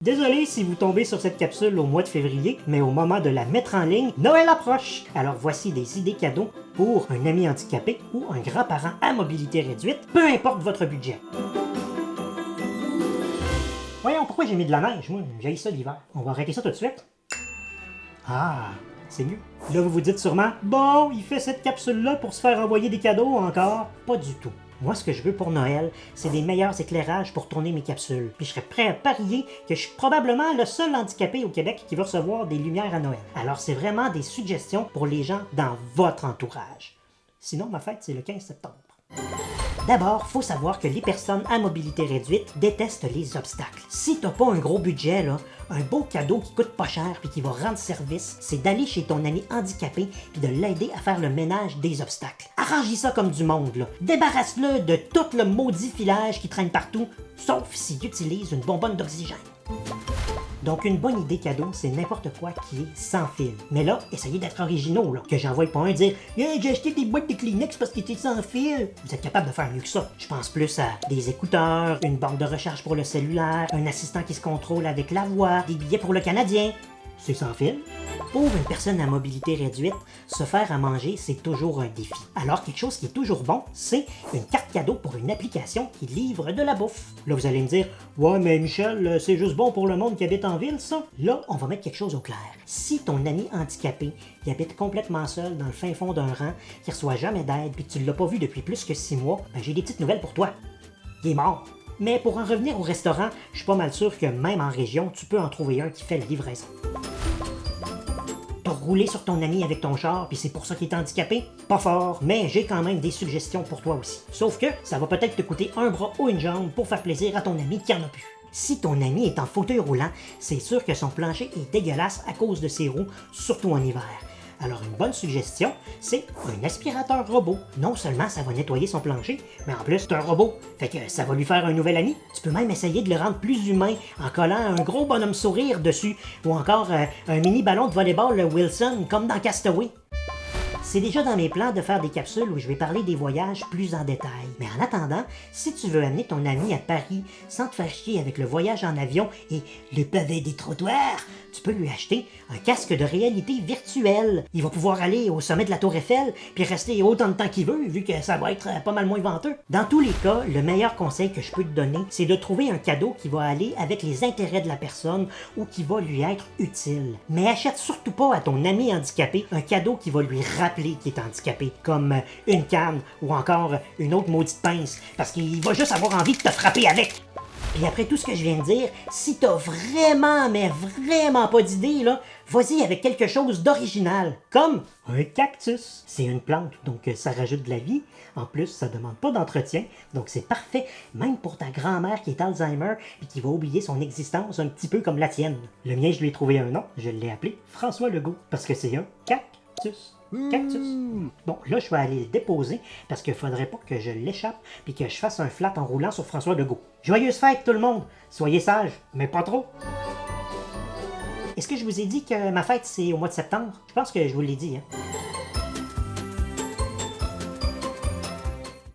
Désolé si vous tombez sur cette capsule au mois de février, mais au moment de la mettre en ligne, Noël approche! Alors voici des idées cadeaux pour un ami handicapé ou un grand-parent à mobilité réduite, peu importe votre budget. Voyons, pourquoi j'ai mis de la neige? Moi, j'haïs ça l'hiver. On va arrêter ça tout de suite. Ah, c'est mieux. Là, vous vous dites sûrement, bon, il fait cette capsule-là pour se faire envoyer des cadeaux encore? Pas du tout. Moi, ce que je veux pour Noël, c'est des meilleurs éclairages pour tourner mes capsules. Puis je serais prêt à parier que je suis probablement le seul handicapé au Québec qui va recevoir des lumières à Noël. Alors, c'est vraiment des suggestions pour les gens dans votre entourage. Sinon, ma fête, c'est le 15 septembre. D'abord, faut savoir que les personnes à mobilité réduite détestent les obstacles. Si t'as pas un gros budget, là, un beau cadeau qui coûte pas cher puis qui va rendre service, c'est d'aller chez ton ami handicapé puis de l'aider à faire le ménage des obstacles. Arrange ça comme du monde, là. Débarrasse-le de tout le maudit filage qui traîne partout, sauf s'il utilise une bonbonne d'oxygène. Donc une bonne idée cadeau, c'est n'importe quoi qui est sans fil. Mais là, essayez d'être originaux, là. Que j'envoie pas un dire « Hey, j'ai acheté des boîtes de Kleenex parce qu'ils étaient sans fil! » Vous êtes capable de faire mieux que ça. Je pense plus à des écouteurs, une borne de recharge pour le cellulaire, un assistant qui se contrôle avec la voix, des billets pour le Canadien. C'est sans fil. Pour une personne à mobilité réduite, se faire à manger, c'est toujours un défi. Alors, quelque chose qui est toujours bon, c'est une carte cadeau pour une application qui livre de la bouffe. Là, vous allez me dire, « Ouais, mais Michel, c'est juste bon pour le monde qui habite en ville, ça? » Là, on va mettre quelque chose au clair. Si ton ami handicapé, il habite complètement seul dans le fin fond d'un rang, qui reçoit jamais d'aide, puis que tu l'as pas vu depuis plus que 6 mois, ben j'ai des petites nouvelles pour toi. Il est mort. Mais pour en revenir au restaurant, je suis pas mal sûr que même en région, tu peux en trouver un qui fait la livraison. T'as roulé sur ton ami avec ton char, puis c'est pour ça qu'il est handicapé? Pas fort, mais j'ai quand même des suggestions pour toi aussi. Sauf que ça va peut-être te coûter un bras ou une jambe pour faire plaisir à ton ami qui en a plus. Si ton ami est en fauteuil roulant, c'est sûr que son plancher est dégueulasse à cause de ses roues, surtout en hiver. Alors une bonne suggestion, c'est un aspirateur robot. Non seulement ça va nettoyer son plancher, mais en plus c'est un robot, fait que ça va lui faire un nouvel ami. Tu peux même essayer de le rendre plus humain en collant un gros bonhomme sourire dessus, ou encore un mini ballon de volleyball Wilson comme dans Castaway. C'est déjà dans mes plans de faire des capsules où je vais parler des voyages plus en détail. Mais en attendant, si tu veux amener ton ami à Paris sans te faire chier avec le voyage en avion et le pavé des trottoirs, tu peux lui acheter un casque de réalité virtuelle. Il va pouvoir aller au sommet de la Tour Eiffel puis rester autant de temps qu'il veut, vu que ça va être pas mal moins venteux. Dans tous les cas, le meilleur conseil que je peux te donner, c'est de trouver un cadeau qui va aller avec les intérêts de la personne ou qui va lui être utile. Mais achète surtout pas à ton ami handicapé un cadeau qui va lui rappeler qu'il est handicapé, comme une canne ou encore une autre maudite pince, parce qu'il va juste avoir envie de te frapper avec. Et après tout ce que je viens de dire, si t'as vraiment, mais vraiment pas d'idée, là, vas-y avec quelque chose d'original, comme un cactus. C'est une plante, donc ça rajoute de la vie. En plus, ça demande pas d'entretien, donc c'est parfait, même pour ta grand-mère qui est Alzheimer et qui va oublier son existence un petit peu comme la tienne. Le mien, je lui ai trouvé un nom, je l'ai appelé François Legault, parce que c'est un cactus. Cactus. Bon, là, je vais aller le déposer parce qu'il faudrait pas que je l'échappe puis que je fasse un flat en roulant sur François Legault. Joyeuse fête, tout le monde! Soyez sages, mais pas trop! Est-ce que je vous ai dit que ma fête, c'est au mois de septembre? Je pense que je vous l'ai dit, hein?